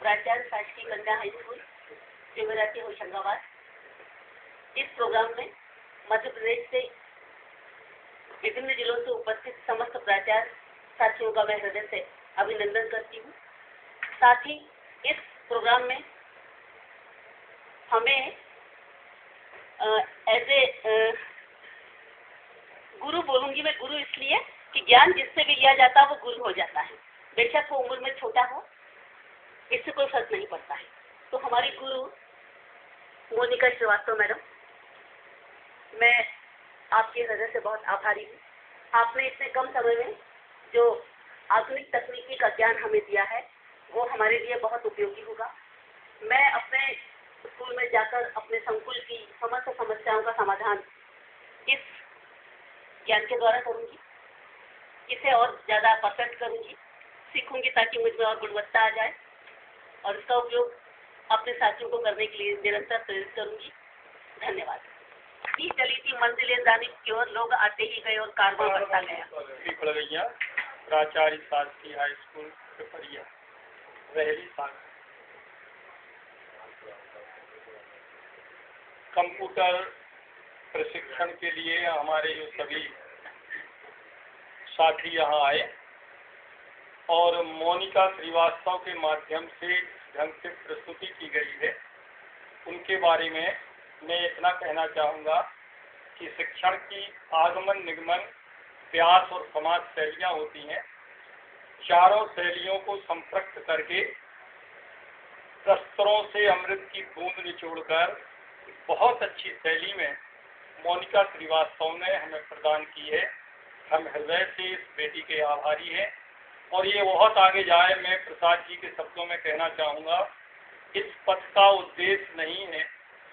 प्राचार्य शासकीय कन्या हाई स्कूल शिवरात्रि होशंगाबाद। इस प्रोग्राम में मध्य प्रदेश से विभिन्न जिलों से उपस्थित समस्त प्राचार्य साथियों का मैं हृदय से अभिनंदन करती हूँ। साथ ही इस प्रोग्राम में हमें एज ए गुरु बोलूंगी मैं, गुरु इसलिए कि ज्ञान जिससे भी लिया जाता है वो गुरु हो जाता है, बेशक वो उम्र में छोटा हो, इससे कोई फर्क नहीं पड़ता है। तो हमारी गुरु मोनिका श्रीवास्तव मैडम, मैं आपके हृदय से बहुत आभारी हूँ। आपने इतने कम समय में जो आधुनिक तकनीकी का ज्ञान हमें दिया है वो हमारे लिए बहुत उपयोगी होगा। मैं अपने स्कूल में जाकर अपने संकुल की समस्त समस्याओं का समाधान इस ज्ञान के द्वारा करूंगी, इसे और ज़्यादा परफेक्ट करूंगी, सीखूंगी ताकि मुझ में और गुणवत्ता आ जाए और इसका उपयोग अपने साथियों को करने के लिए निरंतर प्रेरित करूंगी। धन्यवाद। चली थी मंजिलें जाने की ओर, लोग आते ही गए और कारवां बढ़ता गया। प्राचार्य शासकीय हाई स्कूल पिपरिया रहली शाखा। कंप्यूटर प्रशिक्षण के लिए हमारे जो सभी साथी यहाँ आए और मोनिका श्रीवास्तव के माध्यम से ढंग से प्रस्तुति की गई है, उनके बारे में मैं इतना कहना चाहूँगा कि शिक्षण की आगमन, निगमन, व्यास और समाज शैलियाँ होती हैं। चारों शैलियों को संपृक्त करके प्रस्तरों से अमृत की बूंद निचोड़कर बहुत अच्छी शैली में मोनिका श्रीवास्तव ने हमें प्रदान की है। हम हृदय से इस बेटी के आभारी हैं और ये बहुत आगे जाए। मैं प्रसाद जी के शब्दों में कहना चाहूँगा, इस पथ का उद्देश्य नहीं है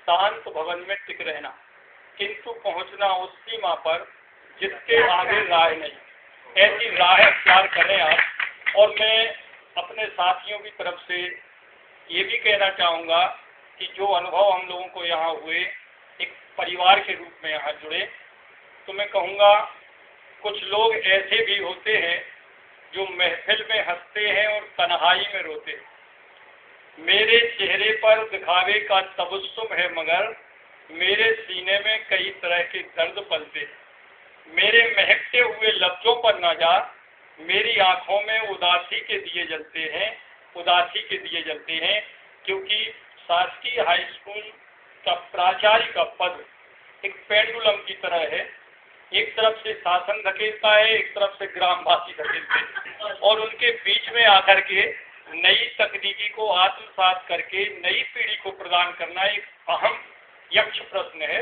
शांत भवन में टिक रहना, किंतु पहुँचना उस सीमा पर जिसके आगे राह नहीं। ऐसी राह अख्तियार करें आप। और मैं अपने साथियों की तरफ से ये भी कहना चाहूँगा कि जो अनुभव हम लोगों को यहाँ हुए, एक परिवार के रूप में यहाँ जुड़े, तो मैं कहूँगा कुछ लोग ऐसे भी होते हैं जो महफिल में हंसते हैं और तन्हाई में रोते हैं। मेरे चेहरे पर दिखावे का तबस्सुम है मगर मेरे सीने में कई तरह के दर्द पलते हैं। मेरे महकते हुए लफ्जों पर ना जा, मेरी आंखों में उदासी के दिए जलते हैं, उदासी के दिए जलते हैं। क्योंकि शासकीय हाई स्कूल का प्राचार्य का पद एक पेंडुलम की तरह है। एक तरफ से शासन धकेलता है, एक तरफ से ग्रामवासी धकेलते हैं और उनके बीच में आकर के नई तकनीकी को आत्मसात करके नई पीढ़ी को प्रदान करना एक अहम यक्ष प्रश्न है।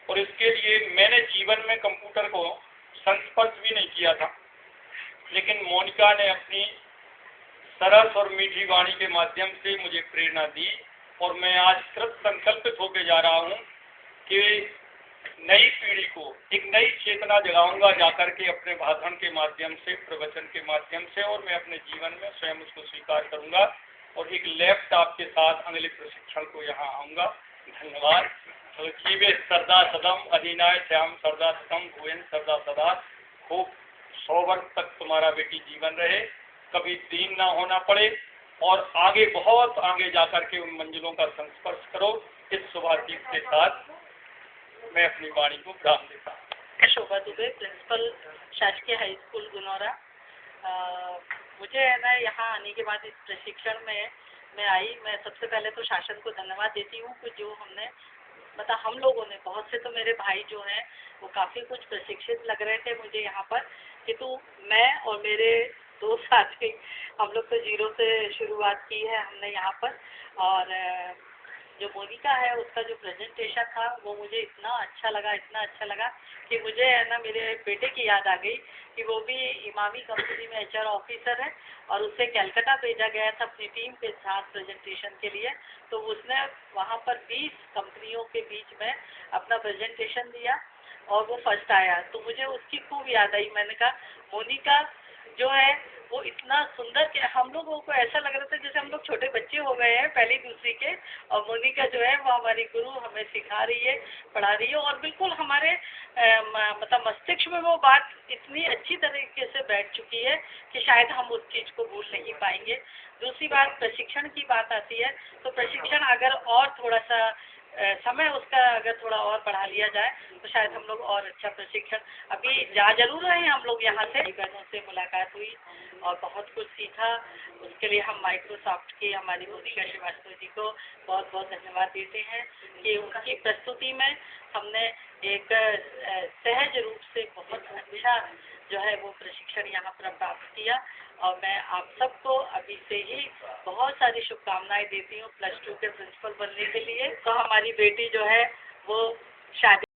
और इसके लिए मैंने जीवन में कंप्यूटर को संस्पर्श भी नहीं किया था, लेकिन मोनिका ने अपनी सरस और मीठी वाणी के माध्यम से मुझे प्रेरणा दी और मैं आज कृत संकल्पित होकर जा रहा हूँ कि नई पीढ़ी को एक नई चेतना जगाऊंगा जाकर के अपने भाषण के माध्यम से, प्रवचन के माध्यम से, और मैं अपने जीवन में स्वयं उसको स्वीकार करूंगा और एक लैपटॉप के साथ अगले प्रशिक्षण को यहाँ आऊँगा। धन्यवाद। तो जीवे सरदा सदम अधिनाय श्याम सरदा सदम भुवन सरदा सदा। खूब 100 वर्ष तक तुम्हारा बेटी जीवन रहे, कभी दीन ना होना पड़े और आगे बहुत आगे जाकर के उन मंजिलों का संस्पर्श करो। इस शुभाशीष के साथ मैं अपनी वाणी को विराम देता हूँ। शोभा दुबे, प्रिंसिपल शासकीय हाई स्कूल गुनौरा। मुझे है ना यहाँ आने के बाद इस प्रशिक्षण में मैं आई, मैं सबसे पहले तो शासन को धन्यवाद देती हूँ कि जो हमने मतलब हम लोगों ने, बहुत से तो मेरे भाई जो हैं वो काफ़ी कुछ प्रशिक्षित लग रहे थे मुझे यहाँ पर, किंतु मैं और मेरे 2 साथी हम लोग तो जीरो से शुरुआत की है हमने यहाँ पर। और जो मोनिका है उसका जो प्रेजेंटेशन था वो मुझे इतना अच्छा लगा कि मुझे है ना मेरे बेटे की याद आ गई कि वो भी इमामी कंपनी में HR ऑफिसर है और उसे कलकत्ता भेजा गया था अपनी टीम के साथ प्रेजेंटेशन के लिए। तो उसने वहाँ पर 20 कंपनियों के बीच में अपना प्रेजेंटेशन दिया और वो फर्स्ट आया। तो मुझे उसकी खूब याद आई। मैंने कहा मोनिका जो है वो इतना सुंदर कि हम लोगों को ऐसा लग रहा था जैसे हम लोग छोटे बच्चे हो गए हैं पहली दूसरी के, और मोनिका जो है वो हमारी गुरु हमें सिखा रही है, पढ़ा रही है, और बिल्कुल हमारे मतलब मस्तिष्क में वो बात इतनी अच्छी तरीके से बैठ चुकी है कि शायद हम उस चीज़ को भूल नहीं पाएंगे। दूसरी बात प्रशिक्षण की बात आती है, तो प्रशिक्षण अगर और थोड़ा सा समय उसका अगर थोड़ा और बढ़ा लिया जाए तो शायद हम लोग और अच्छा प्रशिक्षण, अभी जा जरूर रहे हैं हम लोग यहाँ से, बहनों से मुलाकात हुई और बहुत कुछ सीखा। उसके लिए हम माइक्रोसॉफ्ट की हमारी मोनिका श्रीवास्तव जी को बहुत बहुत धन्यवाद देते हैं कि उनकी प्रस्तुति में हमने एक सहज रूप से बहुत अच्छा जो है वो प्रशिक्षण यहाँ पर प्राप्त किया। और मैं आप सबको अभी से ही बहुत सारी शुभकामनाएं देती हूँ +2 के प्रिंसिपल बनने के लिए। तो हमारी बेटी जो है वो शादी